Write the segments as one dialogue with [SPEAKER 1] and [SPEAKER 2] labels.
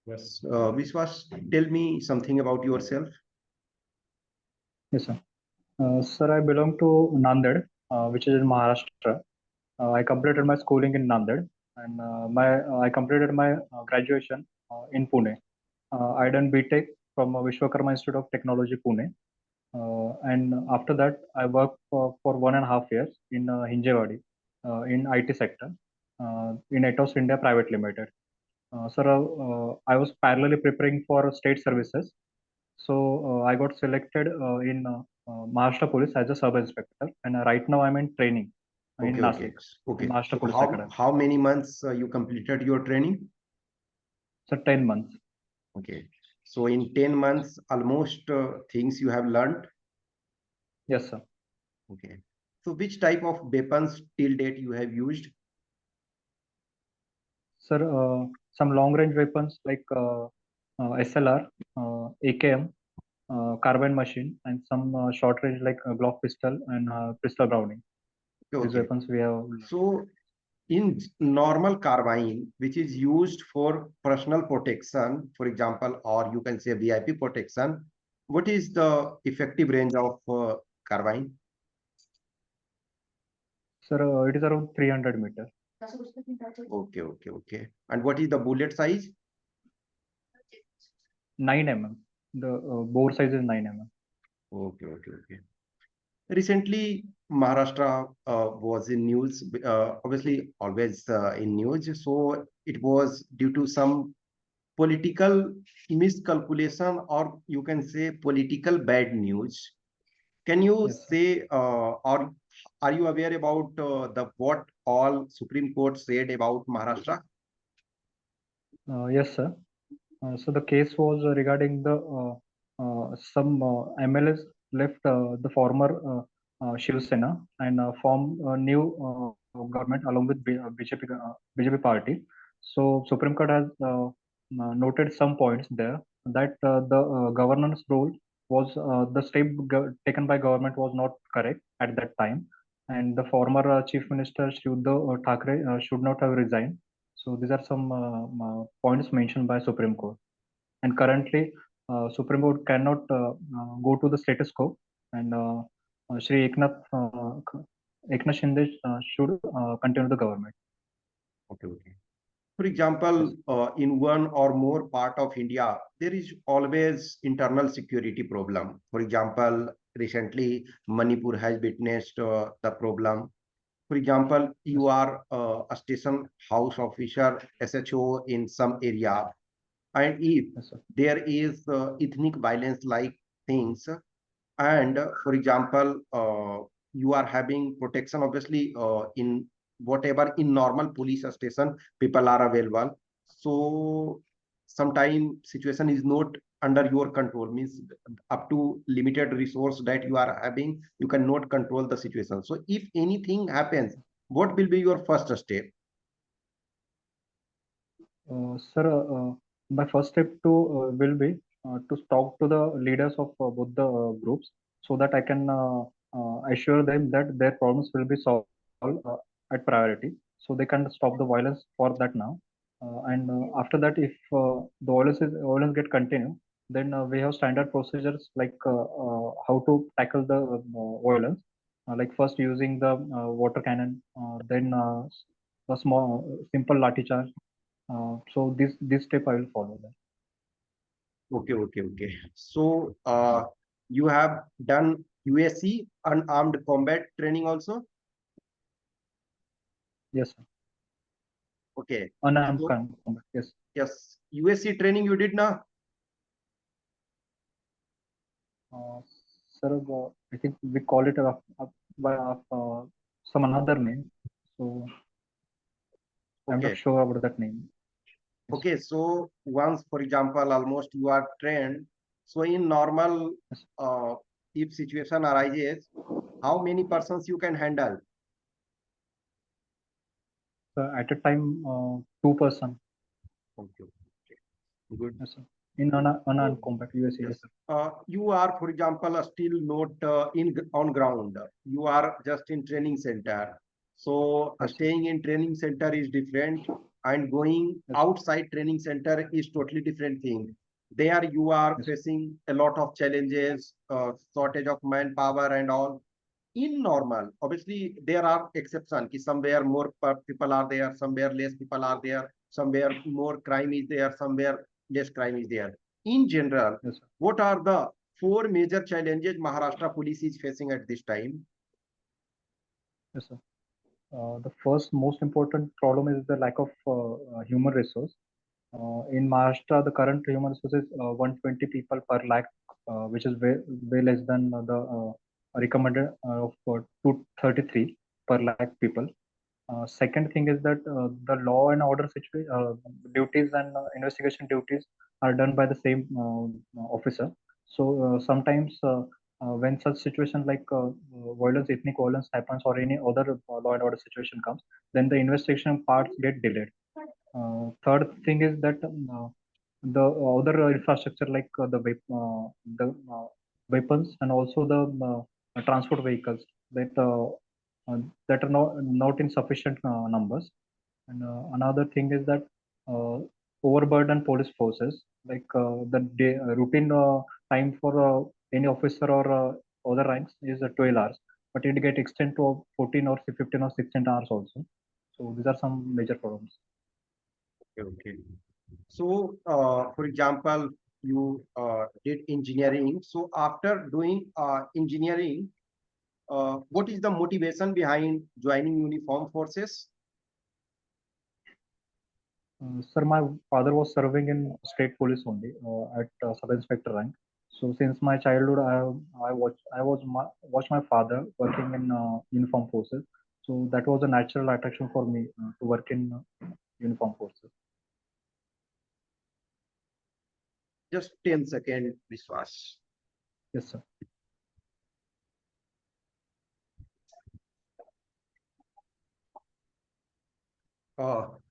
[SPEAKER 1] Yes. Vishwas, tell me something about yourself.
[SPEAKER 2] Yes, sir. Sir, I belong to Nanded, which is in Maharashtra. I completed my schooling in Nanded, and my I completed my graduation in Pune. I done BTech from Vishwakarma Institute of Technology, Pune, and after that, I worked for 1.5 years in Hinjewadi in IT sector in Atos India Private Limited. Sir, I was parallelly preparing for state services, so I got selected in Maharashtra Police as a sub inspector, and right now I'm in training in
[SPEAKER 1] Okay, okay,
[SPEAKER 2] Nasik in
[SPEAKER 1] okay. So
[SPEAKER 2] Maharashtra Police
[SPEAKER 1] how
[SPEAKER 2] Academy.
[SPEAKER 1] how many months you completed your training?
[SPEAKER 2] So 10 months.
[SPEAKER 1] Okay. So in 10 months, almost things you have learned.
[SPEAKER 2] Yes, sir.
[SPEAKER 1] Okay. So which type of weapons till date you have used?
[SPEAKER 2] Sir, some long range weapons like SLR, AKM, carbine machine, and some short range like Glock pistol and pistol Browning. These
[SPEAKER 1] Okay.
[SPEAKER 2] weapons we have learned.
[SPEAKER 1] So in normal carbine, which is used for personal protection, for example, or you can say VIP protection, what is the effective range of carbine?
[SPEAKER 2] Sir, it is around 300 meters.
[SPEAKER 1] Okay, okay, okay. And what is the bullet size?
[SPEAKER 2] 9 mm. The bore size is 9 mm.
[SPEAKER 1] Okay, okay, okay. Recently, Maharashtra was in news, obviously always in news. So it was due to some political miscalculation, or you can say political bad news. Can you
[SPEAKER 2] Yes, sir.
[SPEAKER 1] say, or are you aware about the what all Supreme Court said about Maharashtra?
[SPEAKER 2] Yes, sir. So the case was regarding the some MLAs left the former Shiv Sena and formed a new government along with BJP party. So Supreme Court has noted some points there that the governance role was the step taken by government was not correct at that time, and the former Chief Minister Uddhav Thackeray should not have resigned. So these are some points mentioned by Supreme Court. And currently, Supreme Court cannot go to the status quo, and Shri Eknath Shinde should continue the government.
[SPEAKER 1] Okay, okay. For
[SPEAKER 2] Yes,
[SPEAKER 1] example, in one or more part of India, there is always internal security problem. For example, recently Manipur has witnessed the problem. For example, you
[SPEAKER 2] yes,
[SPEAKER 1] are a station house officer, SHO in some area, and if
[SPEAKER 2] yes, sir.
[SPEAKER 1] there is ethnic violence like things, and for example, you are having protection, obviously, in whatever in normal police station, people are available. So sometimes situation is not under your control, means up to limited resource that you are having, you cannot control the situation. So if anything happens, what will be your first step?
[SPEAKER 2] Sir, my first step to will be to talk to the leaders of both the groups so that I can assure them that their problems will be solved at priority, so they can stop the violence for that now. And after that, if the violence get continue, then we have standard procedures like how to tackle the violence. Like first using the water cannon, then the small simple lathi charge. So this step I will follow that.
[SPEAKER 1] Okay, okay, okay. So you have done USC, unarmed combat training also.
[SPEAKER 2] Yes, sir.
[SPEAKER 1] Okay.
[SPEAKER 2] Unarmed
[SPEAKER 1] So
[SPEAKER 2] combat. Yes.
[SPEAKER 1] yes, USC training you did now.
[SPEAKER 2] Uh, Sir, I think we call it by some another name. So I'm not
[SPEAKER 1] Okay.
[SPEAKER 2] sure about that name. Yes.
[SPEAKER 1] Okay. So once, for example, almost you are trained. So in normal,
[SPEAKER 2] Yes.
[SPEAKER 1] uh, if situation arises, how many persons you can handle?
[SPEAKER 2] So at a time, 2 person.
[SPEAKER 1] Okay. Okay. Good.
[SPEAKER 2] Yes, sir. In unarmed
[SPEAKER 1] So
[SPEAKER 2] combat, USA. Yes,
[SPEAKER 1] yes,
[SPEAKER 2] sir.
[SPEAKER 1] you are, for example, still not on ground. You are just in training center. So
[SPEAKER 2] Yes, sir.
[SPEAKER 1] staying in training center is different, and going
[SPEAKER 2] Yes.
[SPEAKER 1] outside training center is totally different thing. There you are
[SPEAKER 2] Yes.
[SPEAKER 1] facing a lot of challenges, shortage of manpower and all. In normal, obviously there are exceptions ki somewhere more people are there, somewhere less people are there, somewhere more crime is there, somewhere less crime is there. In general,
[SPEAKER 2] Yes, sir.
[SPEAKER 1] what are the four major challenges Maharashtra police is facing at this time?
[SPEAKER 2] Yes, sir. The first most important problem is the lack of human resource. In Maharashtra, the current human resource is 120 people per lakh, which is way less than the recommended of 233 per lakh people. Second thing is that the law and order duties and investigation duties are done by the same officer. So sometimes when such situation like violence, ethnic violence happens, or any other law and order situation comes, then the investigation parts get delayed. Third thing is that the other infrastructure like the weapons and also the transport vehicles that uh, that are not in sufficient numbers. And another thing is that uh, overburdened police forces, like routine time for any officer or other ranks is 12 hours, but it get extended to 14 or 15 or 16 hours also. So these are some major problems.
[SPEAKER 1] Okay. So, for example, you did engineering. So, after doing engineering, what is the motivation behind joining uniform forces?
[SPEAKER 2] Sir, my father was serving in state police only at sub inspector rank. So since my childhood, watched my father working in uniform forces. So that was a natural attraction for me to work in uniform forces.
[SPEAKER 1] Just 10 seconds, Vishwas.
[SPEAKER 2] Yes, sir.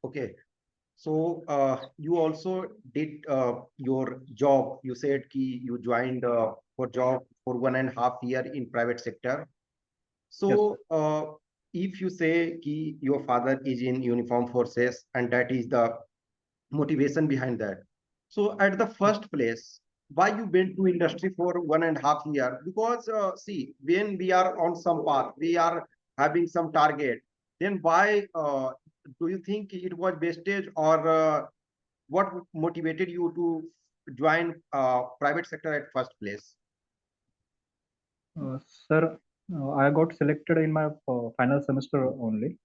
[SPEAKER 1] Okay. So, you also did your job. You said ki you joined for job for 1.5 year in private sector.
[SPEAKER 2] Yes, sir.
[SPEAKER 1] So, if you say ki your father is in uniform forces and that is the motivation behind that. So, at the
[SPEAKER 2] Yes.
[SPEAKER 1] first place, why you went to industry for 1.5 year? Because see, when we are on some path, we are having some target. Then why do you think it was wastage, or what motivated you to join private sector at first place?
[SPEAKER 2] Sir, I got selected in my final semester only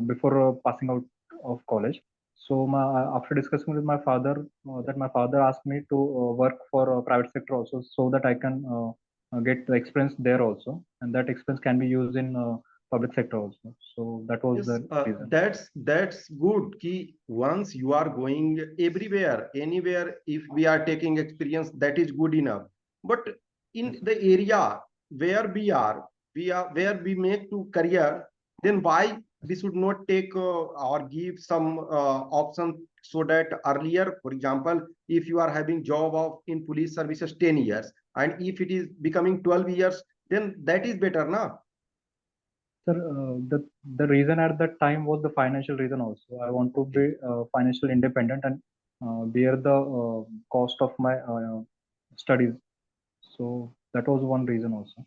[SPEAKER 2] before passing out of college. So after discussing with my father, that my father asked me to work for private sector also, so that I can get the experience there also, and that experience can be used in public sector also. So that was
[SPEAKER 1] Yes,
[SPEAKER 2] the reason.
[SPEAKER 1] that's good. Ki once you are going everywhere, anywhere, if we are taking experience, that is good enough. But
[SPEAKER 2] Yes,
[SPEAKER 1] in
[SPEAKER 2] sir.
[SPEAKER 1] the area where we are where we make to career, then why
[SPEAKER 2] Yes,
[SPEAKER 1] we should not take or give some option, so that earlier, for example, if you are having job of in police services 10 years, and if it is becoming 12 years, then that is better, na?
[SPEAKER 2] sir, the reason at that time was the financial reason also. I want to be financially independent and bear the cost of my studies. So that was one reason also.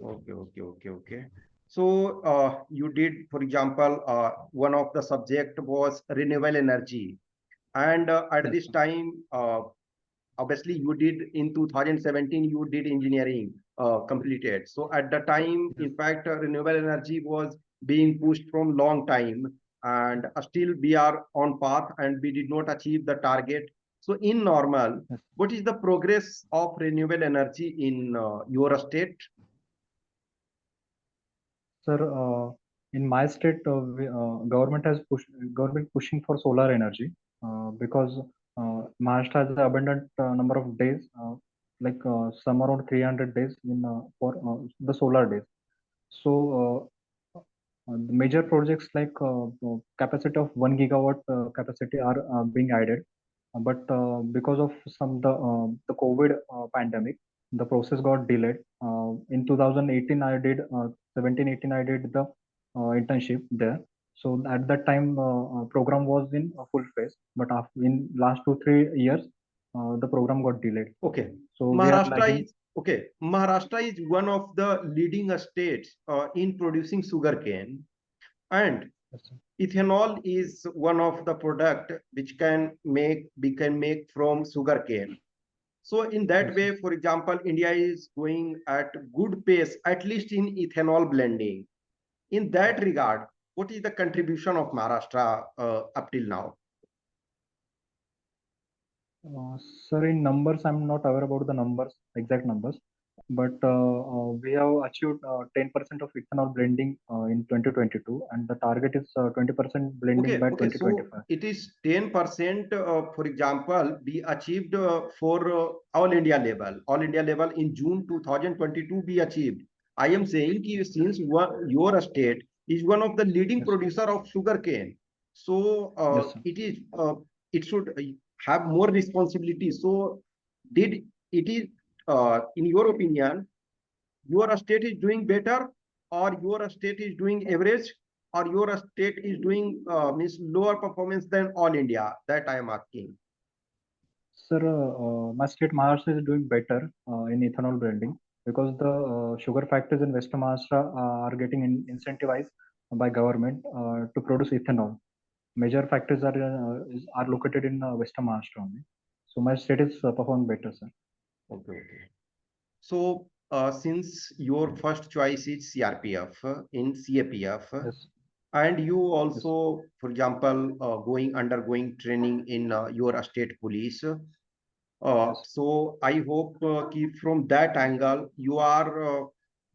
[SPEAKER 1] Okay, okay, okay, okay. So you did, for example, one of the subject was renewable energy, and at
[SPEAKER 2] Yes,
[SPEAKER 1] this
[SPEAKER 2] sir.
[SPEAKER 1] time, obviously, you did in 2017, you did engineering completed. So at the time,
[SPEAKER 2] Yes,
[SPEAKER 1] in fact, renewable energy was being pushed from long time, and still we are on path, and we did not achieve the target. So in normal,
[SPEAKER 2] yes.
[SPEAKER 1] what is the progress of renewable energy in your state?
[SPEAKER 2] Sir, in my state, government pushing for solar energy because Maharashtra has an abundant number of days, some around 300 days in for the solar days. So the major projects like capacity of 1 gigawatt capacity are being added, but because of the COVID pandemic, the process got delayed. In 2018, I did 17, 18, I did the internship there. So at that time, program was in full phase, but after in last 2 3 years, the program got delayed.
[SPEAKER 1] Okay.
[SPEAKER 2] So we are lagging.
[SPEAKER 1] Maharashtra is one of the leading states in producing sugarcane, and
[SPEAKER 2] Yes, sir.
[SPEAKER 1] ethanol is one of the product which we can make from sugarcane. So in that
[SPEAKER 2] Yes, sir.
[SPEAKER 1] way, for example, India is going at good pace, at least in ethanol blending. In that regard, what is the contribution of Maharashtra up till now?
[SPEAKER 2] Uh, Sir, in numbers, I'm not aware about the numbers, exact numbers, but we have achieved 10% of ethanol blending in 2022, and the target is 20% blending by
[SPEAKER 1] Okay. So
[SPEAKER 2] 2025.
[SPEAKER 1] it is 10%, for example, be achieved for all India level. All India level in June 2022 be achieved. I am saying ki since your state is one of the leading
[SPEAKER 2] Yes,
[SPEAKER 1] producer of sugarcane, so
[SPEAKER 2] yes, sir.
[SPEAKER 1] it should have more responsibility. So did it is in your opinion, your state is doing better, or your state is doing average, or your state is doing means lower performance than all India? That I am asking.
[SPEAKER 2] Sir, my state Maharashtra is doing better in ethanol blending because the sugar factories in West Maharashtra are getting incentivized by government to produce ethanol. Major factories are located in West Maharashtra only. So my state is performing better, sir.
[SPEAKER 1] Okay. So since your first choice is CRPF in CAPF,
[SPEAKER 2] Yes,
[SPEAKER 1] and you
[SPEAKER 2] yes,
[SPEAKER 1] also, for example, undergoing training in your state police.
[SPEAKER 2] yes,
[SPEAKER 1] So I hope from that angle you are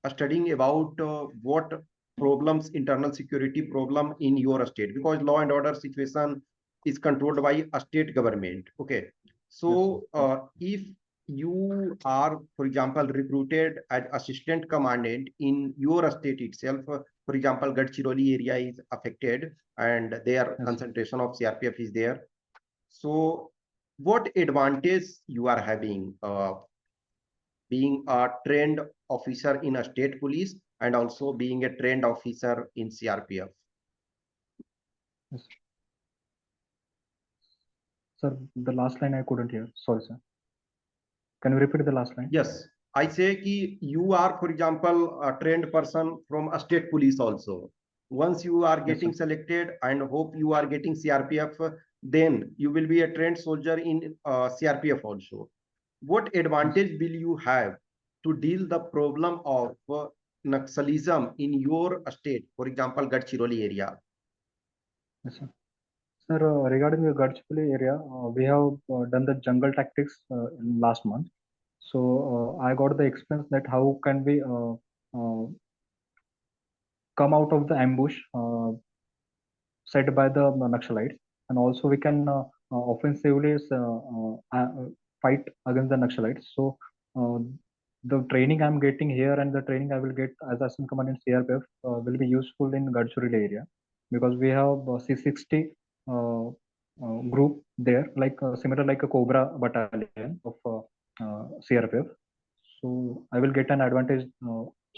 [SPEAKER 1] studying about what problems, internal security problem in your state, because law and order situation is controlled by a state government. Okay.
[SPEAKER 2] yes, sir.
[SPEAKER 1] So if you are, for example, recruited as assistant commandant in your state itself, for example, Gadchiroli area is affected and their
[SPEAKER 2] Yes, sir.
[SPEAKER 1] concentration of CRPF is there. So what advantage you are having being a trained officer in a state police and also being a trained officer in CRPF?
[SPEAKER 2] Yes. Sir, the last line I couldn't hear. Sorry, sir. Can you repeat the last line?
[SPEAKER 1] Yes, I say ki you are, for example, a trained person from a state police also. Once you are
[SPEAKER 2] Yes, sir.
[SPEAKER 1] getting selected and hope you are getting CRPF, then you will be a trained soldier in CRPF also. What
[SPEAKER 2] Yes,
[SPEAKER 1] advantage will you have to deal the problem of Naxalism in your state, for example, Gadchiroli area?
[SPEAKER 2] yes, sir. Sir, regarding the Gadchipoli area, we have done the jungle tactics in last month. So I got the experience that how can we come out of the ambush set by the Naxalites, and also we can offensively fight against the Naxalites. So the training I'm getting here and the training I will get as Assistant Commandant CRPF will be useful in Gadchiroli area because we have C60 group there, like similar like a Cobra battalion of CRPF. So I will get an advantage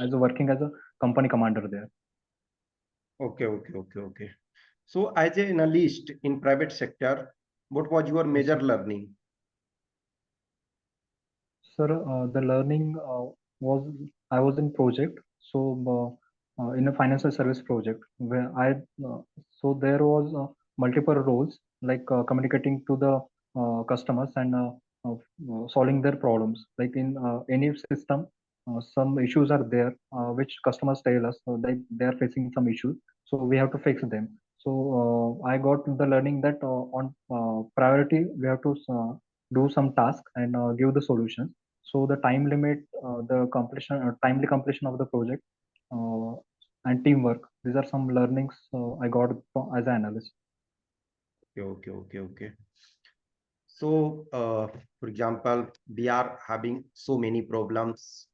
[SPEAKER 2] as a working as a company commander there.
[SPEAKER 1] Okay. So as an analyst in private sector, what was your
[SPEAKER 2] Yes,
[SPEAKER 1] major
[SPEAKER 2] sir.
[SPEAKER 1] learning?
[SPEAKER 2] Sir, the learning was I was in project, so in a financial service project where so there was multiple roles like communicating to the customers and solving their problems. Like in any system, some issues are there which customers tell us they are facing some issues, so we have to fix them. So I got the learning that on priority we have to do some task and give the solutions, so the time limit, the completion, timely completion of the project, uh, and teamwork. These are some learnings I got as an analyst.
[SPEAKER 1] Okay. So, for example, we are having so many problems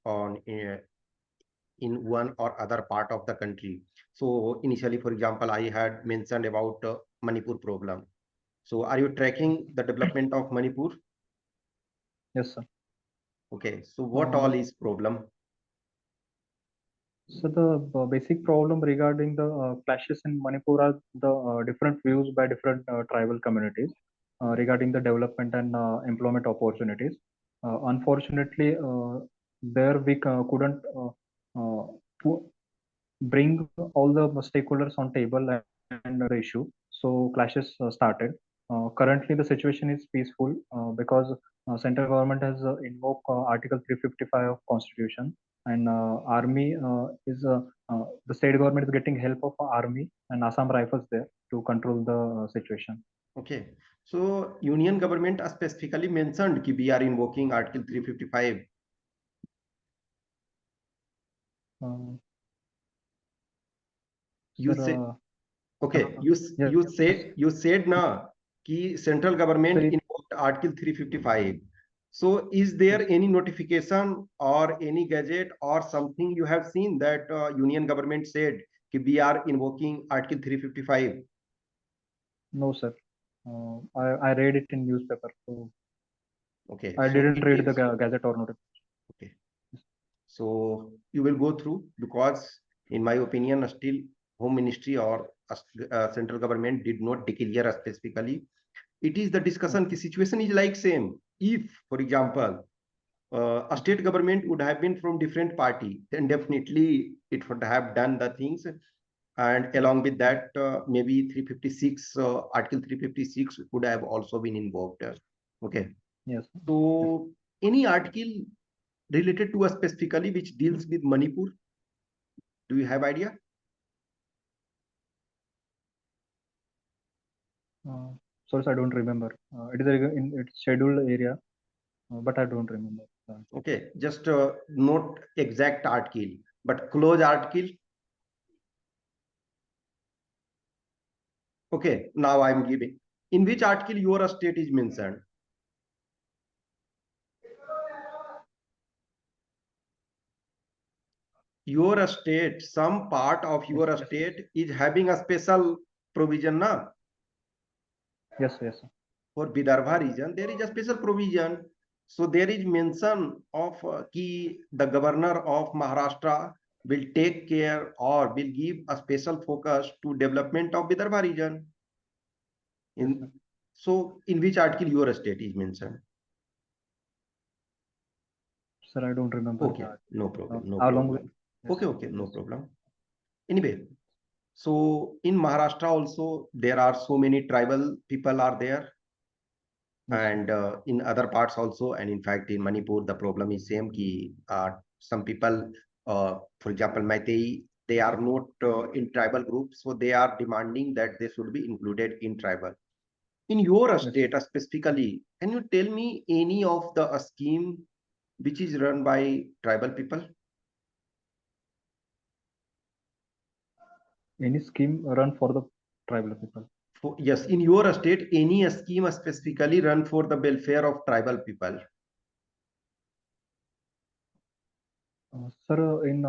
[SPEAKER 1] in one or other part of the country. So initially, for example, I had mentioned about Manipur problem. So are you tracking the development of Manipur?
[SPEAKER 2] Yes, sir.
[SPEAKER 1] Okay. So what all
[SPEAKER 2] The
[SPEAKER 1] is problem?
[SPEAKER 2] So the basic problem regarding the clashes in Manipur are the different views by different tribal communities regarding the development and employment opportunities. Unfortunately, there we couldn't pu- bring all the stakeholders on table and the issue. So clashes started. Currently, the situation is peaceful because central government has invoked Article 355 of Constitution, and army is the state government is getting help of army and Assam rifles there to control the situation.
[SPEAKER 1] Okay. So union government specifically mentioned कि we are invoking Article 355.
[SPEAKER 2] Uh,
[SPEAKER 1] You
[SPEAKER 2] sir,
[SPEAKER 1] say okay.
[SPEAKER 2] yes,
[SPEAKER 1] You said na कि central
[SPEAKER 2] so
[SPEAKER 1] government
[SPEAKER 2] it,
[SPEAKER 1] invoked Article 355. So is there
[SPEAKER 2] yes,
[SPEAKER 1] any notification or any gadget or something you have seen that union government said कि we are invoking Article 355?
[SPEAKER 2] no, sir. I read it in newspaper, so
[SPEAKER 1] Okay.
[SPEAKER 2] I
[SPEAKER 1] So
[SPEAKER 2] didn't
[SPEAKER 1] it
[SPEAKER 2] read the
[SPEAKER 1] is
[SPEAKER 2] gazette or notice.
[SPEAKER 1] okay. So you will go through because, in my opinion, still Home Ministry or central government did not declare specifically. It is the discussion. The
[SPEAKER 2] Okay.
[SPEAKER 1] situation is like same. If, for example, a state government would have been from different party, then definitely it would have done the things. And
[SPEAKER 2] Yes.
[SPEAKER 1] along with that, maybe 356, Article 356 would have also been invoked. Okay.
[SPEAKER 2] Yes. Yes.
[SPEAKER 1] So any article related to us specifically which deals with Manipur? Do you have idea?
[SPEAKER 2] Uh, Source I don't remember. It is in its scheduled area, but I don't remember.
[SPEAKER 1] Okay, just not exact article, but close article. Okay, now I'm giving. In which article your state is mentioned? Your state, some part of
[SPEAKER 2] Yes.
[SPEAKER 1] your
[SPEAKER 2] Yes. Yes.
[SPEAKER 1] state is having a special provision na?
[SPEAKER 2] Yes. Yes.
[SPEAKER 1] For Vidarbha region, there is a special provision. So there is mention of ki the governor of Maharashtra will take care or will give a special focus to development of Vidarbha region.
[SPEAKER 2] Yes, sir.
[SPEAKER 1] In so in which article your state is mentioned?
[SPEAKER 2] Sir, I don't remember
[SPEAKER 1] Okay,
[SPEAKER 2] that.
[SPEAKER 1] no problem, no
[SPEAKER 2] Along with
[SPEAKER 1] problem.
[SPEAKER 2] yes.
[SPEAKER 1] Okay, okay, no
[SPEAKER 2] Yes.
[SPEAKER 1] problem. Anyway, so in Maharashtra also there are so many tribal people are there,
[SPEAKER 2] Yes, sir.
[SPEAKER 1] and in other parts also, and in fact in Manipur the problem is same. Ki some people, for example, Meitei, they are not in tribal groups, so they are demanding that they should be included in tribal. In your
[SPEAKER 2] Yes, sir.
[SPEAKER 1] state specifically, can you tell me any of the scheme which is run by tribal people?
[SPEAKER 2] Any scheme run for the tribal people?
[SPEAKER 1] Yes, in your state, any scheme specifically run for the welfare of tribal people?
[SPEAKER 2] Sir, in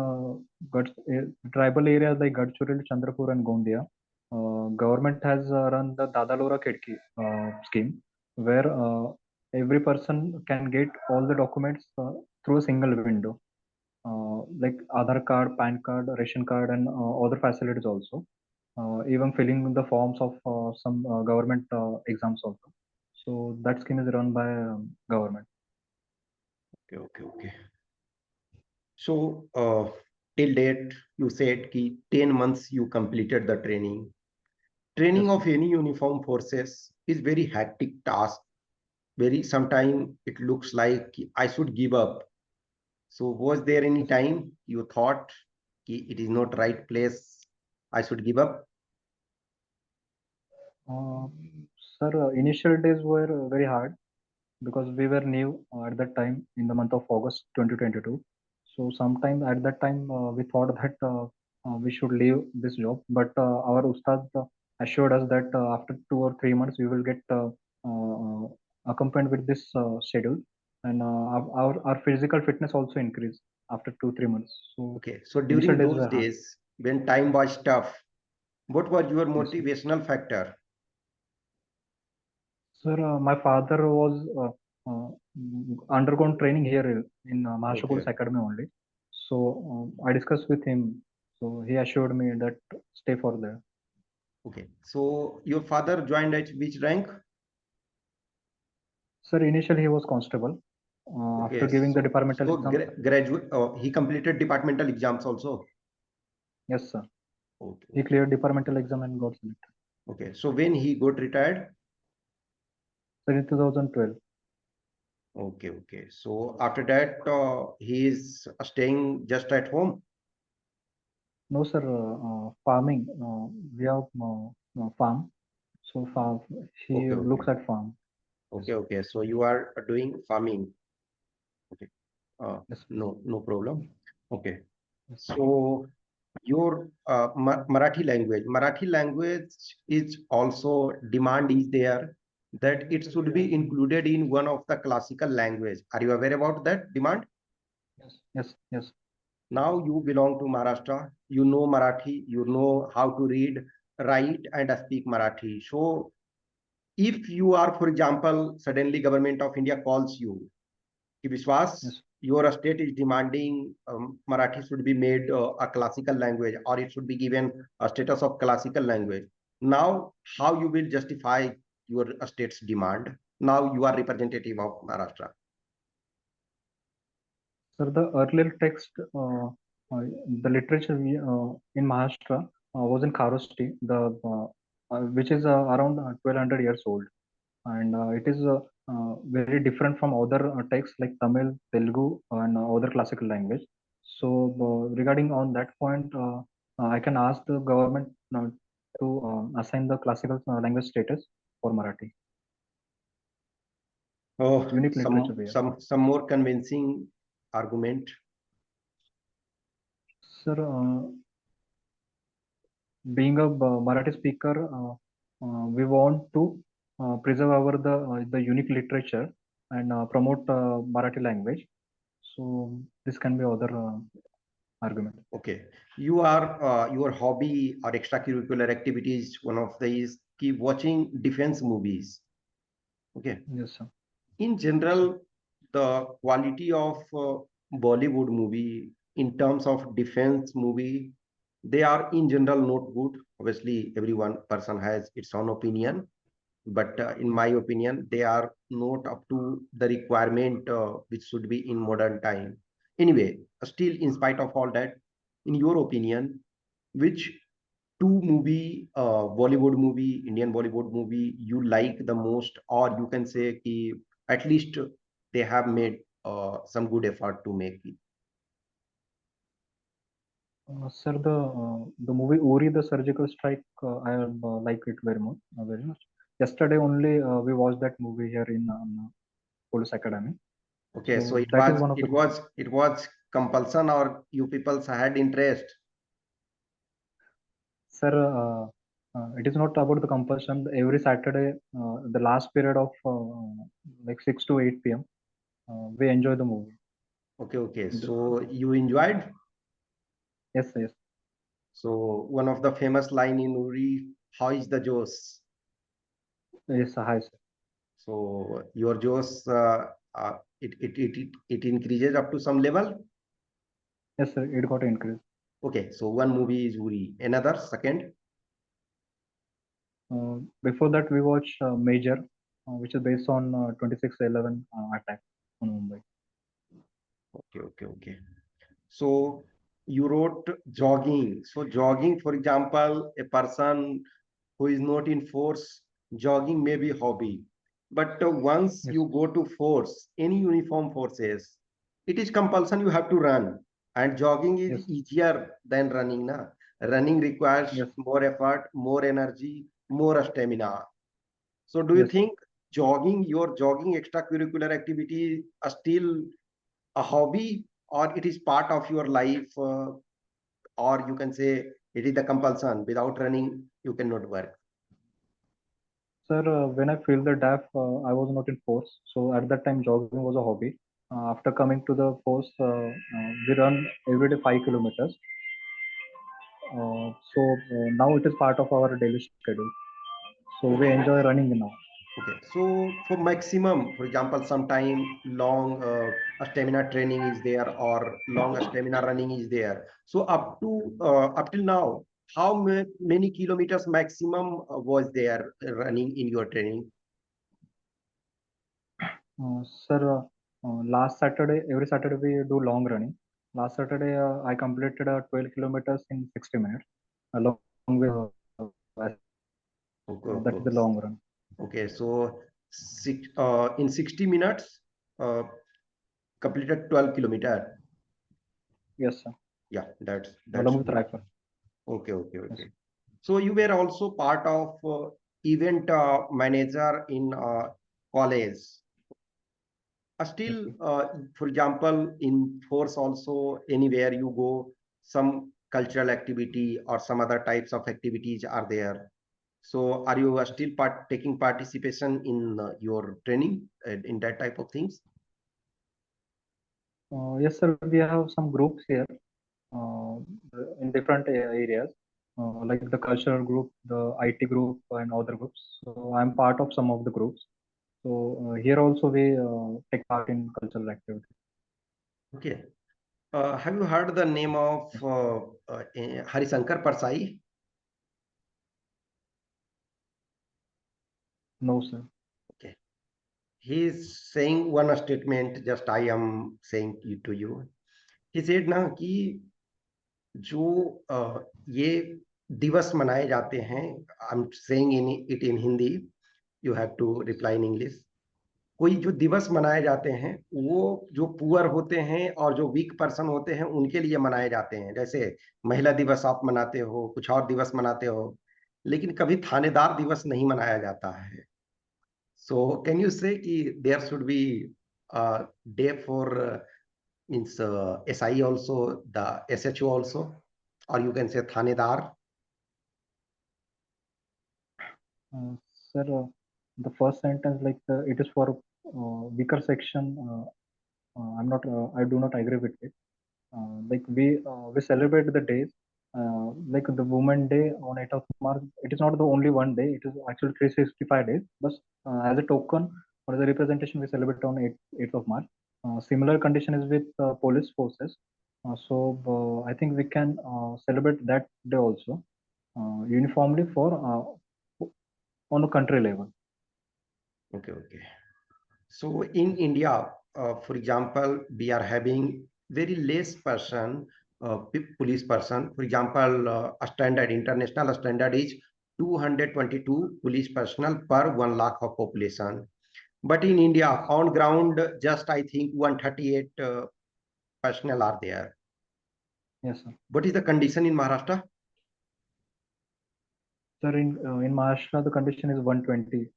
[SPEAKER 2] tribal areas like Gadchiroli, Chandrapur, and Gondia, government has run the Dadalora Khedki scheme, where every person can get all the documents through a single window, like Aadhaar card, PAN card, ration card, and other facilities also. Even filling the forms of some government exams also. So that scheme is run by government.
[SPEAKER 1] Okay, okay, okay. So, till date, you said ki 10 months you completed the training. Training
[SPEAKER 2] Yes, sir.
[SPEAKER 1] of any uniform forces is very hectic task. Very sometime it looks like I should give up. So, was there any
[SPEAKER 2] Yes, sir.
[SPEAKER 1] time you thought ki it is not right place, I should give up?
[SPEAKER 2] Uh, Sir, initial days were very hard because we were new at that time in the month of August 2022. So sometime at that time we thought that we should leave this job, but our ustad assured us that after 2 or 3 months we will get accompanied with this schedule, and our physical fitness also increased after 2 3 months. So
[SPEAKER 1] Okay, so
[SPEAKER 2] initial
[SPEAKER 1] during
[SPEAKER 2] days
[SPEAKER 1] those
[SPEAKER 2] were hard.
[SPEAKER 1] days when time was tough, what was your
[SPEAKER 2] Yes, sir.
[SPEAKER 1] motivational factor?
[SPEAKER 2] Sir, my father was undergone training here in Mahashapur's
[SPEAKER 1] Okay,
[SPEAKER 2] Academy only. So I discussed with him. So he assured me that stay for there.
[SPEAKER 1] Okay. So your father joined at which rank?
[SPEAKER 2] Sir, initially he was constable.
[SPEAKER 1] Okay.
[SPEAKER 2] After giving the
[SPEAKER 1] So
[SPEAKER 2] departmental exam,
[SPEAKER 1] graduate. He completed departmental exams also.
[SPEAKER 2] yes, sir.
[SPEAKER 1] Okay.
[SPEAKER 2] He cleared departmental exam and got selected.
[SPEAKER 1] Okay. So when he got retired?
[SPEAKER 2] Sir, in 2012.
[SPEAKER 1] Okay. Okay. So after that, he is staying just at home.
[SPEAKER 2] No, sir. Farming. We have farm. So farm. He
[SPEAKER 1] Okay. Okay.
[SPEAKER 2] looks at farm. Yes,
[SPEAKER 1] Okay. Okay. So you are doing farming. Okay. Uh,
[SPEAKER 2] yes,
[SPEAKER 1] no problem. Okay.
[SPEAKER 2] yes,
[SPEAKER 1] So your Marathi language is also demand is there that it should be included in one of the classical language. Are you aware about that demand?
[SPEAKER 2] yes, yes.
[SPEAKER 1] Now you belong to Maharashtra, you know Marathi, you know how to read, write, and speak Marathi. So if you are, for example, suddenly government of India calls you, कि विश्वास,
[SPEAKER 2] Yes.
[SPEAKER 1] your state is demanding Marathi should be made a classical language or it should be given a status of classical language. Now, how you will justify your state's demand? Now you are representative of Maharashtra.
[SPEAKER 2] Sir, the earlier text, the literature in Maharashtra was in Kharosthi, which is around 1200 years old, and it is very different from other texts like Tamil, Telugu, and other classical language. So, regarding on that point, I can ask the government to assign the classical language status for Marathi.
[SPEAKER 1] Oh,
[SPEAKER 2] Unique literature
[SPEAKER 1] some
[SPEAKER 2] we have.
[SPEAKER 1] some more convincing argument.
[SPEAKER 2] Sir, being a Marathi speaker, we want to preserve the unique literature and promote Marathi language. So this can be other argument.
[SPEAKER 1] Okay, you are your hobby or extracurricular activities. One of these keep watching defense movies. Okay,
[SPEAKER 2] Yes, sir.
[SPEAKER 1] in general, the quality of Bollywood movie in terms of defense movie, they are in general not good. Obviously, every one person has its own opinion, but in
[SPEAKER 2] Yes.
[SPEAKER 1] my opinion, they are not up to the requirement which should be in modern time. Anyway, still, in spite of all that, in your opinion, which two movie, Bollywood movie, Indian Bollywood movie you like the most, or you can say ki, at least they have made some good effort to make it.
[SPEAKER 2] Sir, the movie Uri, the Surgical Strike, I like it very much. Yesterday only we watched that movie here in Police Academy.
[SPEAKER 1] Okay, so
[SPEAKER 2] So that is one of the good.
[SPEAKER 1] it was compulsion or you people had interest.
[SPEAKER 2] Sir, it is not about the compulsion. Every Saturday, the last period of like 6 to 8 p.m., we enjoy the movie.
[SPEAKER 1] Okay, okay.
[SPEAKER 2] The-
[SPEAKER 1] So you enjoyed.
[SPEAKER 2] yes, yes,
[SPEAKER 1] So one of the famous line in Uri, how is the Josh?
[SPEAKER 2] yes, hi, sir.
[SPEAKER 1] So your Josh, it increases up to some level.
[SPEAKER 2] Yes, sir, it got increased.
[SPEAKER 1] Okay, so one movie is Uri, another second.
[SPEAKER 2] Before that, we watched Major, which is based on 26/11 attack on Mumbai.
[SPEAKER 1] Okay, okay, okay. So you wrote jogging. So jogging, for example, a person who is not in force, jogging may be hobby. But once
[SPEAKER 2] Yes,
[SPEAKER 1] you go to force, any uniform forces, it is compulsion you have to run. And jogging is
[SPEAKER 2] yes,
[SPEAKER 1] easier than running. Na? Running requires
[SPEAKER 2] yes,
[SPEAKER 1] more effort, more energy, more stamina. So do you
[SPEAKER 2] yes.
[SPEAKER 1] think jogging, your jogging extracurricular activity are still a hobby or it is part of your life or you can say it is the compulsion without running you cannot work.
[SPEAKER 2] Sir, when I feel the DAF, I was not in force. So at that time, jogging was a hobby. After coming to the force, we run every day 5 kilometers. So now it is part of our daily schedule. So we enjoy running now.
[SPEAKER 1] Okay, so for maximum, for example, sometime long stamina training is there or long stamina running is there. So up till now, how many kilometers maximum was there running in your training?
[SPEAKER 2] Sir, last Saturday, every Saturday we do long running. Last Saturday, I completed 12 kilometers in 60 minutes, along with
[SPEAKER 1] Okay,
[SPEAKER 2] that is the long run.
[SPEAKER 1] okay. So in 60 minutes, uh, completed 12 kilometer.
[SPEAKER 2] Yes, sir.
[SPEAKER 1] Yeah, that's
[SPEAKER 2] Along with
[SPEAKER 1] good.
[SPEAKER 2] rifle.
[SPEAKER 1] Okay, okay,
[SPEAKER 2] Yes.
[SPEAKER 1] okay. So you were also part of event manager in college.
[SPEAKER 2] Yes,
[SPEAKER 1] Still,
[SPEAKER 2] sir.
[SPEAKER 1] for example, in force also anywhere you go, some cultural activity or some other types of activities are there. So are you still taking participation in your training in that type of things?
[SPEAKER 2] Yes, sir. We have some groups here uh, in different areas, like the cultural group, the IT group, and other groups. So I'm part of some of the groups. So here also we take part in cultural activities.
[SPEAKER 1] Okay. Have you heard the name of
[SPEAKER 2] Yes.
[SPEAKER 1] Harisankar Parsai?
[SPEAKER 2] No, sir.
[SPEAKER 1] Okay. He is saying one statement, just I am saying it to you. He said ना कि जो ये दिवस मनाए जाते हैं, I am saying in it in Hindi, you have to reply in English. कोई जो दिवस मनाए जाते हैं वो जो पुअर होते हैं और जो वीक पर्सन होते हैं उनके लिए मनाए जाते हैं, जैसे महिला दिवस आप मनाते हो, कुछ और दिवस मनाते हो, लेकिन कभी थानेदार दिवस नहीं मनाया जाता है। सो कैन यू से कि there should be day for means SI also, the SHO also, or you can say Thanedar.
[SPEAKER 2] Uh, Sir, the first sentence, like it is for weaker section. I'm not. I do not agree with it. Like we celebrate the days, like the Women Day on 8th of March. It is not the only one day. It is actually 365 days. But as a token or as a representation, we celebrate on 8th of March. Similar condition is with police forces. So I think we can celebrate that day also uniformly for on a country level.
[SPEAKER 1] Okay, okay. So in India, for example, we are having very less person, police person. For example, a standard, international standard is 222 police personnel per 1 lakh of population. But in India, on ground, just I think 138 personnel are there.
[SPEAKER 2] Yes, sir.
[SPEAKER 1] What is the condition in Maharashtra?
[SPEAKER 2] Sir, in Maharashtra, the condition is 120.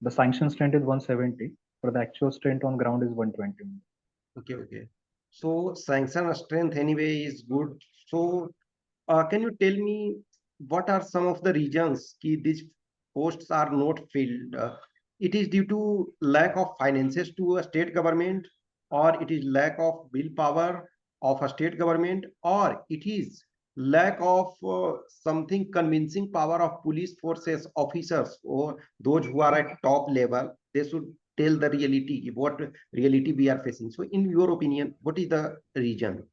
[SPEAKER 2] The sanction strength is 170, but the actual strength on ground is 120.
[SPEAKER 1] Okay, okay. So sanction strength anyway is good. So can you tell me what are some of the reasons कि these posts are not filled? It is due to lack of finances to a state government, or it is lack of willpower of a state government, or it is lack of something convincing power of police forces officers or those who are at top level. They should tell the reality, what reality we are facing. So in your opinion, what is the reason?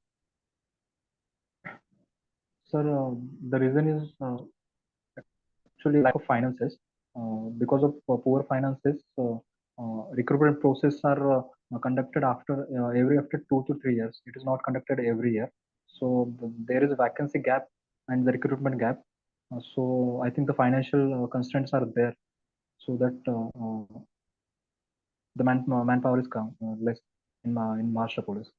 [SPEAKER 2] Sir, the reason is actually lack of finances. Because of poor finances, recruitment process are conducted after 2 to 3 years. It is not conducted every year. So there is a vacancy gap and the recruitment gap. So I think the financial constraints are there, so that the manpower is less in Maharashtra police.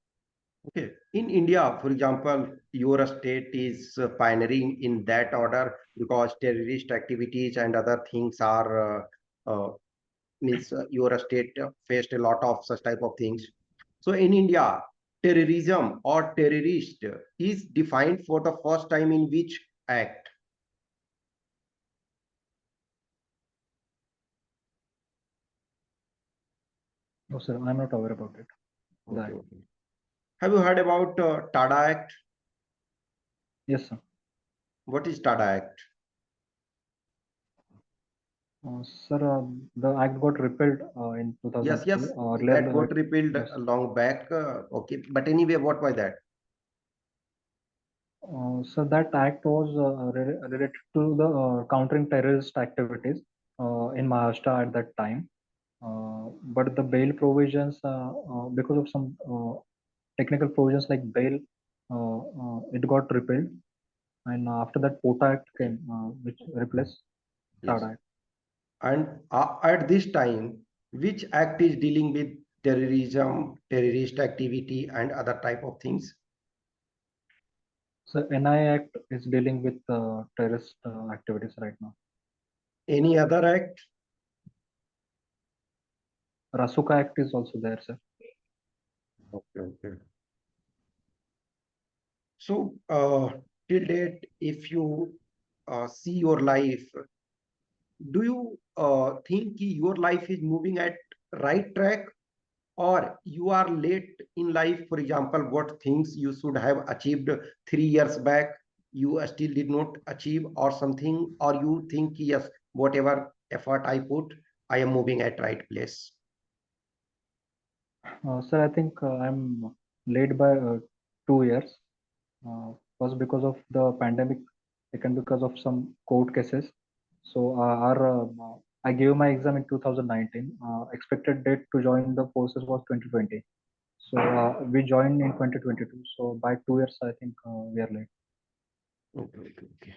[SPEAKER 1] Okay. In India, for example, your state is pioneering in that order because terrorist activities and other things are means your state faced a lot of such type of things. So in India, terrorism or terrorist is defined for the first time in which act?
[SPEAKER 2] No, sir, I'm not aware about it.
[SPEAKER 1] Okay,
[SPEAKER 2] That.
[SPEAKER 1] okay. Have you heard about TADA Act?
[SPEAKER 2] Yes, sir.
[SPEAKER 1] What is TADA Act?
[SPEAKER 2] Sir, the act got repealed in
[SPEAKER 1] Yes,
[SPEAKER 2] 2003.
[SPEAKER 1] yes,
[SPEAKER 2] Earlier,
[SPEAKER 1] that got repealed
[SPEAKER 2] yes.
[SPEAKER 1] long back. Okay, but anyway, what was that?
[SPEAKER 2] So that act was related to the countering terrorist activities in Maharashtra at that time. But the bail provisions, because of some technical provisions like bail, it got repealed. And after that, POTA Act
[SPEAKER 1] Okay.
[SPEAKER 2] came, which replaced
[SPEAKER 1] Yes.
[SPEAKER 2] that act.
[SPEAKER 1] And at this time, which act is dealing with terrorism, terrorist activity, and other type of things?
[SPEAKER 2] So NI Act is dealing with terrorist activities right now.
[SPEAKER 1] Any other act?
[SPEAKER 2] Rasuka Act is also there, sir.
[SPEAKER 1] Okay, okay. So, till date, if you see your life, do you think your life is moving at right track, or you are late in life? For example, what things you should have achieved 3 years back, you still did not achieve, or something, or you think, yes, whatever effort I put, I am moving at right place.
[SPEAKER 2] Sir, I think I'm late by 2 years. First because of the pandemic, second because of some court cases. So I gave my exam in 2019. Expected date to join the forces was 2020. So we joined in 2022. So by 2 years, I think we are late.
[SPEAKER 1] Okay, okay, okay.